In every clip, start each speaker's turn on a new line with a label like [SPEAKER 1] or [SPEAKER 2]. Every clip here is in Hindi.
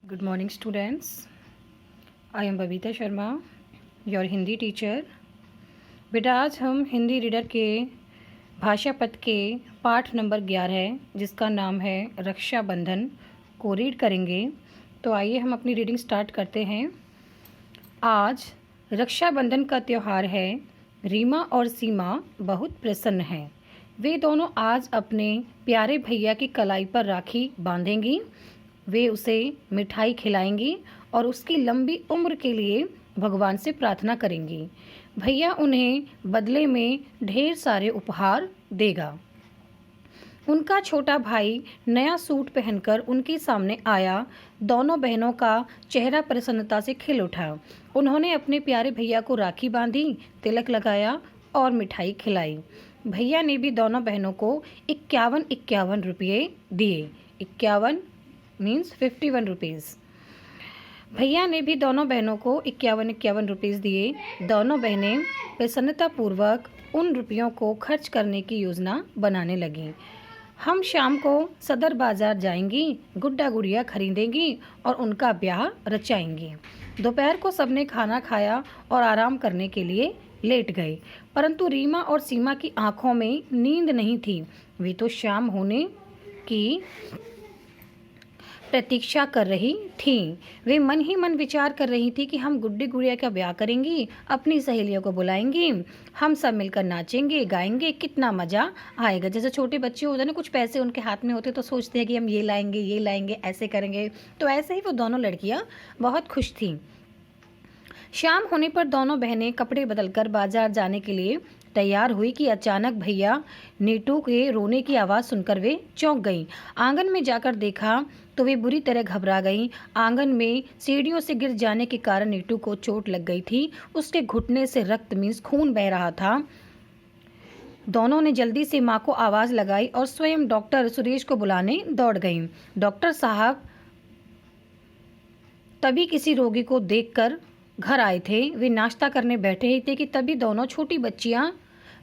[SPEAKER 1] Good morning students. I am Babita Sharma, your Hindi teacher. बेटा आज हम हिंदी रीडर के भाषा पद के पाठ नंबर 11 जिसका नाम है रक्षाबंधन को रीड करेंगे। तो आइए हम अपनी रीडिंग स्टार्ट करते हैं। आज रक्षाबंधन का त्यौहार है। रीमा और सीमा बहुत प्रसन्न हैं। वे दोनों आज अपने प्यारे भैया की कलाई पर राखी बांधेंगी। वे उसे मिठाई खिलाएंगी और उसकी लंबी उम्र के लिए भगवान से प्रार्थना करेंगी। भैया उन्हें बदले में ढेर सारे उपहार देगा। उनका छोटा भाई नया सूट पहनकर उनके सामने आया। दोनों बहनों का चेहरा प्रसन्नता से खिल उठा। उन्होंने अपने प्यारे भैया को राखी बांधी, तिलक लगाया और मिठाई खिलाई। भैया ने भी दोनों बहनों को 51 रुपये दिए। 51 मीन्स 51 रुपीज़। भैया ने भी दोनों बहनों को 51 रुपीज़ दिए। दोनों बहनें प्रसन्नतापूर्वक उन रुपयों को खर्च करने की योजना बनाने लगीं। हम शाम को सदर बाज़ार जाएंगी, गुड्डा गुड़िया खरीदेंगी और उनका ब्याह रचाएंगी। दोपहर को सबने खाना खाया और आराम करने के लिए लेट गए, परंतु रीमा और सीमा की आंखों में नींद नहीं थी। वे तो शाम होने की प्रतीक्षा कर रही थीं। वे मन ही मन विचार कर रही थी कि हम गुड्डी गुड़िया का ब्याह करेंगी, अपनी सहेलियों को बुलाएंगी, हम सब मिलकर नाचेंगे गाएंगे, कितना मज़ा आएगा। जैसे छोटे बच्चे होते हैं ना, कुछ पैसे उनके हाथ में होते तो सोचते हैं कि हम ये लाएंगे ऐसे करेंगे। तो ऐसे ही वो दोनों लड़कियां बहुत खुश थीं। शाम होने पर दोनों बहनें कपड़े बदलकर बाजार जाने के लिए तैयार हुई कि अचानक भैया नीटू के रोने की आवाज़ सुनकर वे चौंक गईं। आंगन में जाकर देखा तो वे बुरी तरह घबरा गईं। आंगन में सीढ़ियों से गिर जाने के कारण नीटू को चोट लग गई थी। उसके घुटने से रक्त मींस खून बह रहा था। दोनों ने जल्दी से माँ को आवाज़ लगाई और स्वयं डॉक्टर सुरेश को बुलाने दौड़ गईं। डॉक्टर साहब तभी किसी रोगी को देखकर घर आए थे। वे नाश्ता करने बैठे ही थे कि तभी दोनों छोटी बच्चियां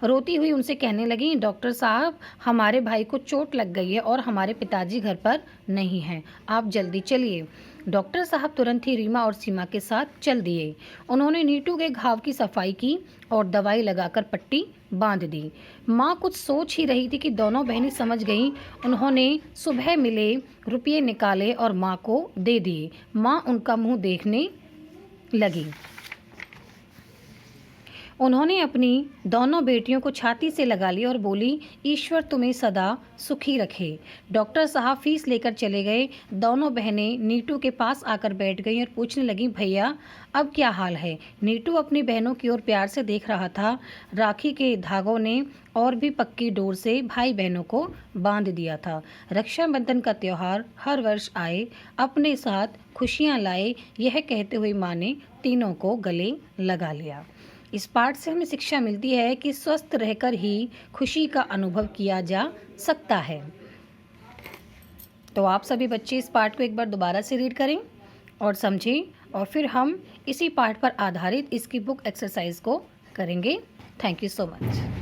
[SPEAKER 1] रोती हुई उनसे कहने लगीं, डॉक्टर साहब हमारे भाई को चोट लग गई है और हमारे पिताजी घर पर नहीं हैं, आप जल्दी चलिए। डॉक्टर साहब तुरंत ही रीमा और सीमा के साथ चल दिए। उन्होंने नीटू के घाव की सफाई की और दवाई लगाकर पट्टी बांध दी। माँ कुछ सोच ही रही थी कि दोनों बहनें समझ गईं। उन्होंने सुबह मिले रुपये निकाले और माँ को दे दिए। माँ उनका मुँह देखने लगी। उन्होंने अपनी दोनों बेटियों को छाती से लगा लिया और बोली, ईश्वर तुम्हें सदा सुखी रखे। डॉक्टर साहब फीस लेकर चले गए। दोनों बहनें नीटू के पास आकर बैठ गईं और पूछने लगीं, भैया अब क्या हाल है। नीटू अपनी बहनों की ओर प्यार से देख रहा था। राखी के धागों ने और भी पक्की डोर से भाई बहनों को बांध दिया था। रक्षाबंधन का त्यौहार हर वर्ष आए, अपने साथ खुशियाँ लाए, यह कहते हुए माँ ने तीनों को गले लगा लिया। इस पाठ से हमें शिक्षा मिलती है कि स्वस्थ रहकर ही खुशी का अनुभव किया जा सकता है। तो आप सभी बच्चे इस पाठ को एक बार दोबारा से रीड करें और समझें और फिर हम इसी पाठ पर आधारित इसकी बुक एक्सरसाइज को करेंगे। Thank you so much.